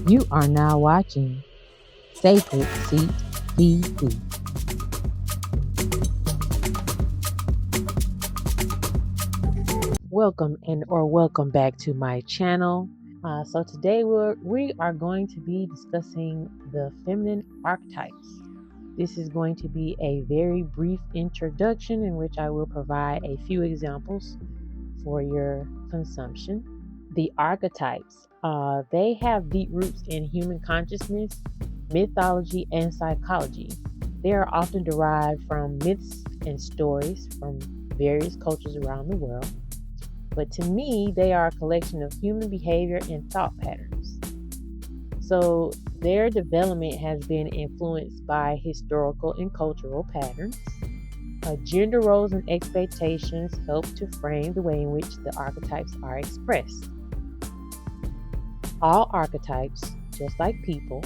You are now watching Sacred Seat TV. Welcome back to my channel. So today we are going to be discussing the feminine archetypes. This is going to be a very brief introduction in which I will provide a few examples for your consumption. The archetypes, they have deep roots in human consciousness, mythology, and psychology. They are often derived from myths and stories from various cultures around the world. But to me, they are a collection of human behavior and thought patterns. So their development has been influenced by historical and cultural patterns. Gender roles and expectations help to frame the way in which the archetypes are expressed. All archetypes, just like people,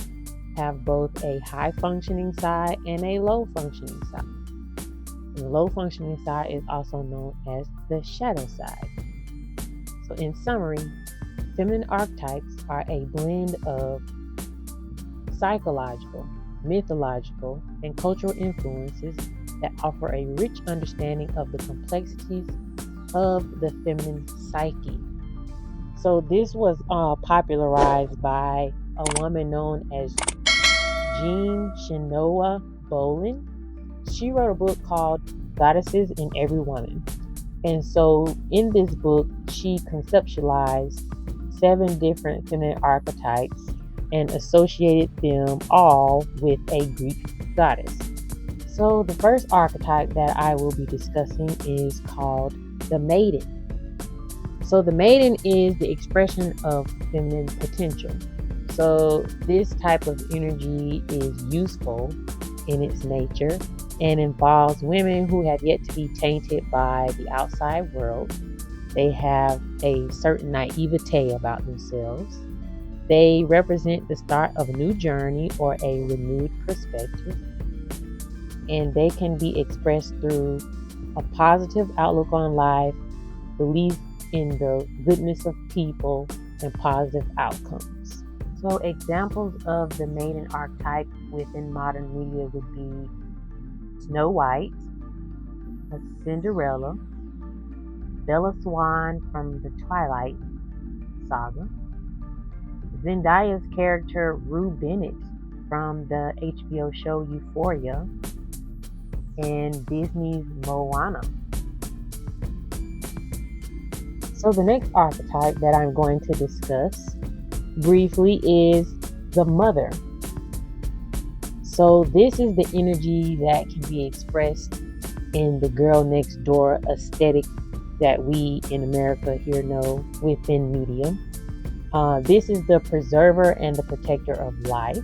have both a high-functioning side and a low-functioning side. And the low-functioning side is also known as the shadow side. So in summary, feminine archetypes are a blend of psychological, mythological, and cultural influences that offer a rich understanding of the complexities of the feminine psyche. So this was popularized by a woman known as Jean Shinoa Bolin. She wrote a book called Goddesses in Every Woman. And so in this book, she conceptualized 7 different feminine archetypes and associated them all with a Greek goddess. So the first archetype that I will be discussing is called the maiden. So the maiden is the expression of feminine potential. So this type of energy is useful in its nature and involves women who have yet to be tainted by the outside world. They have a certain naivete about themselves. They represent the start of a new journey or a renewed perspective. And they can be expressed through a positive outlook on life, belief in the goodness of people, and positive outcomes. So examples of the maiden archetype within modern media would be Snow White, a Cinderella, Bella Swan from the Twilight saga, Zendaya's character Rue Bennett from the HBO show Euphoria, and Disney's Moana. So the next archetype that I'm going to discuss briefly is the mother. So this is the energy that can be expressed in the girl next door aesthetic that we in America here know within media. This is the preserver and the protector of life.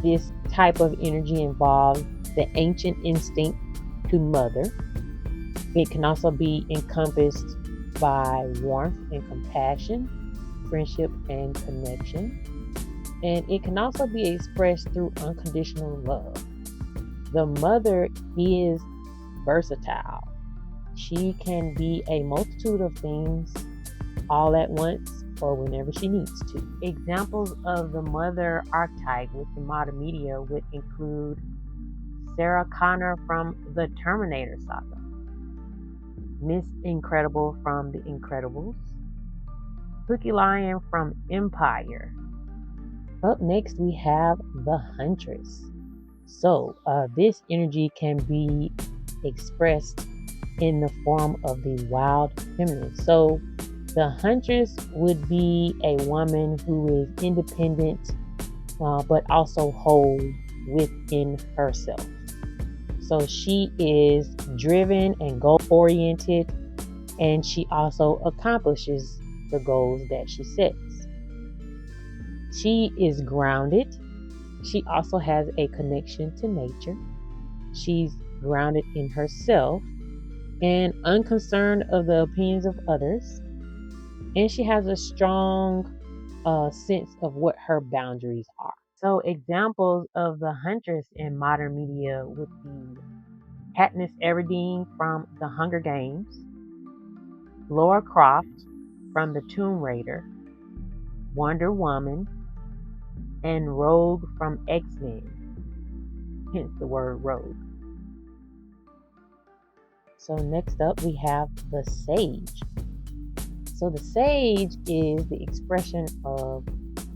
This type of energy involves the ancient instinct to mother. It can also be encompassed by warmth and compassion, friendship and connection. And it can also be expressed through unconditional love. The mother is versatile. She can be a multitude of things all at once or whenever she needs to. Examples of the mother archetype within modern media would include Sarah Connor from the Terminator saga, Miss Incredible from The Incredibles, Cookie Lion from Empire. Up next, we have the Huntress. So this energy can be expressed in the form of the wild feminine. So the Huntress would be a woman who is independent, but also whole within herself. So she is driven and goal-oriented, and she also accomplishes the goals that she sets. She is grounded. She also has a connection to nature. She's grounded in herself and unconcerned of the opinions of others. And she has a strong sense of what her boundaries are. So examples of the Huntress in modern media would be Katniss Everdeen from The Hunger Games, Laura Croft from The Tomb Raider, Wonder Woman, and Rogue from X-Men, hence the word rogue. So next up we have the Sage. So the Sage is the expression of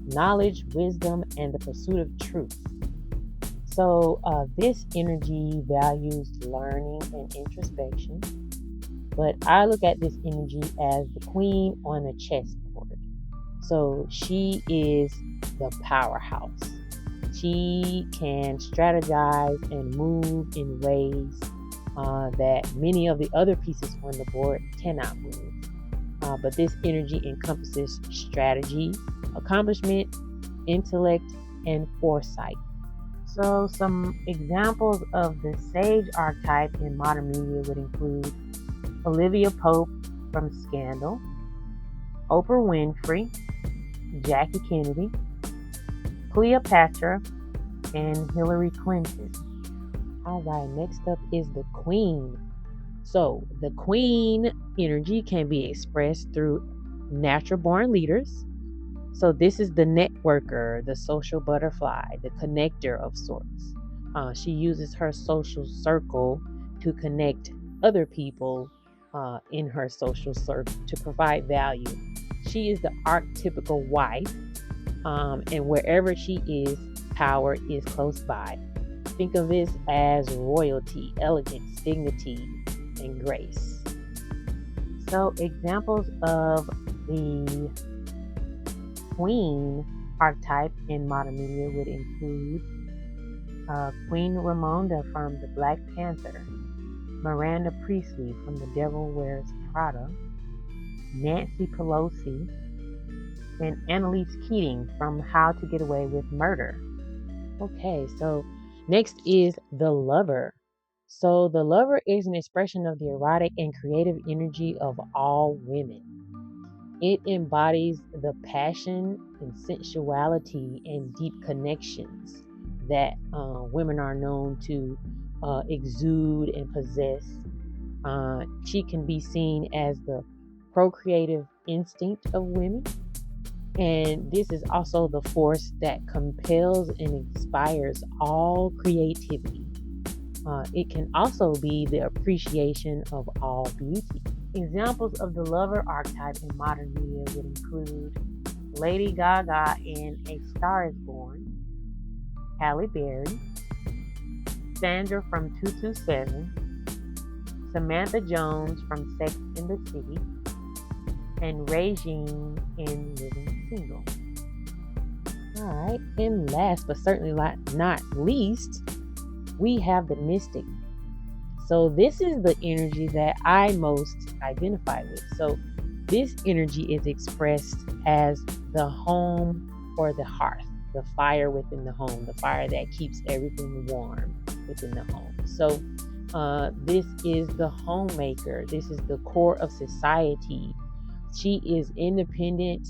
knowledge, wisdom, and the pursuit of truth. So this energy values learning and introspection, but I look at this energy as the queen on a chessboard. So she is the powerhouse. She can strategize and move in ways that many of the other pieces on the board cannot move. But this energy encompasses strategy, accomplishment, intellect, and foresight. So some examples of the Sage archetype in modern media would include Olivia Pope from Scandal, Oprah Winfrey, Jackie Kennedy, Cleopatra, and Hillary Clinton. All right, next up is the Queen. So the Queen energy can be expressed through natural born leaders. So this is the networker, the social butterfly, the connector of sorts. She uses her social circle to connect other people in her social circle to provide value. She is the archetypical wife, and wherever she is, power is close by. Think of this as royalty, elegance, dignity, and grace. So examples of the Queen archetype in modern media would include Queen Ramonda from the Black Panther, Miranda Priestley from The Devil Wears Prada, Nancy Pelosi, and Annalise Keating from How to Get Away with Murder. Okay, so next is the Lover. So the Lover is an expression of the erotic and creative energy of all women. It embodies the passion and sensuality and deep connections that women are known to exude and possess. She can be seen as the procreative instinct of women. And this is also the force that compels and inspires all creativity. It can also be the appreciation of all beauty. Examples of the Lover archetype in modern media would include Lady Gaga in A Star is Born, Halle Berry, Sandra from 227, Samantha Jones from Sex and the City, and Regine in Living Single. Alright, and last but certainly not least, we have the Mystic. So this is the energy that I most identify with. So this energy is expressed as the home or the hearth, the fire within the home, the fire that keeps everything warm within the home. So this is the homemaker. This is the core of society. She is independent,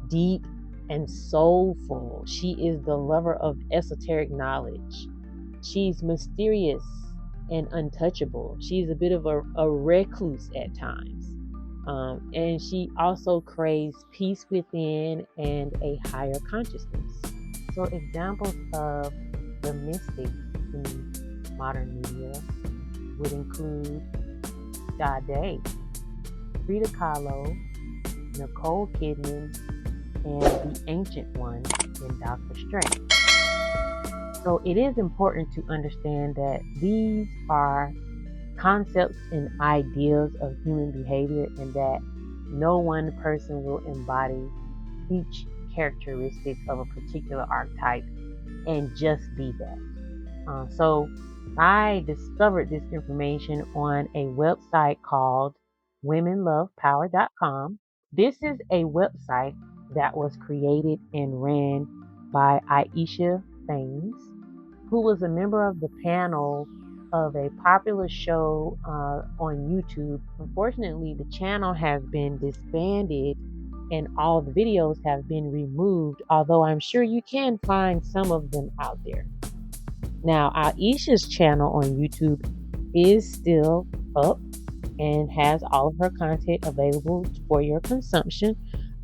deep, and soulful. She is the lover of esoteric knowledge. She's mysterious and untouchable. She's a bit of a recluse at times. And she also craves peace within and a higher consciousness. So examples of the mystic in modern media would include Sade, Frida Kahlo, Nicole Kidman, and the Ancient One in Doctor Strange. So it is important to understand that these are concepts and ideas of human behavior, and that no one person will embody each characteristic of a particular archetype and just be that. So I discovered this information on a website called womenlovepower.com. This is a website that was created and ran by Aisha Thames, who was a member of the panel of a popular show on YouTube. Unfortunately, the channel has been disbanded and all the videos have been removed, although I'm sure you can find some of them out there. Now, Aisha's channel on YouTube is still up and has all of her content available for your consumption.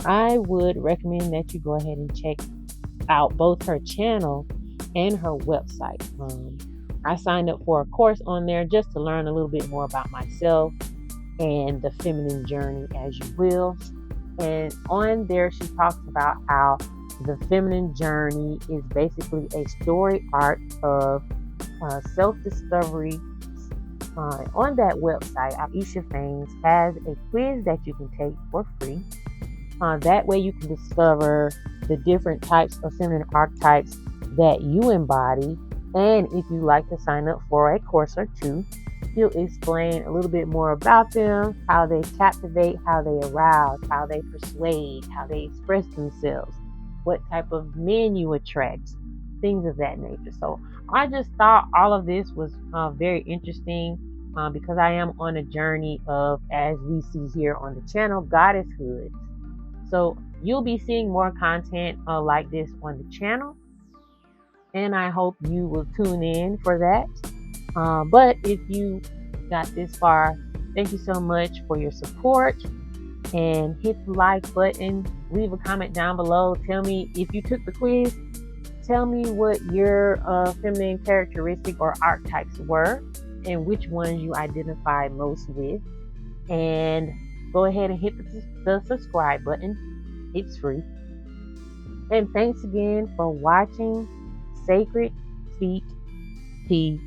I would recommend that you go ahead and check out both her channel and her website. I signed up for a course on there just to learn a little bit more about myself and the feminine journey, as you will. And on there, she talks about how the feminine journey is basically a story arc of self-discovery. On that website, Aisha Fames has a quiz that you can take for free. That way you can discover the different types of feminine archetypes that you embody. And if you like to sign up for a course or two, she'll explain a little bit more about them, how they captivate, how they arouse, how they persuade, how they express themselves, what type of men you attract, things of that nature. So I just thought all of this was very interesting because I am on a journey of, as we see here on the channel, goddesshood. So you'll be seeing more content like this on the channel, and I hope you will tune in for that. But if you got this far, thank you so much for your support, and hit the like button, leave a comment down below. Tell me if you took the quiz. Tell me what your feminine characteristic or archetypes were and which ones you identify most with. And go ahead and hit the subscribe button. It's free. And thanks again for watching Sacred Feet TV.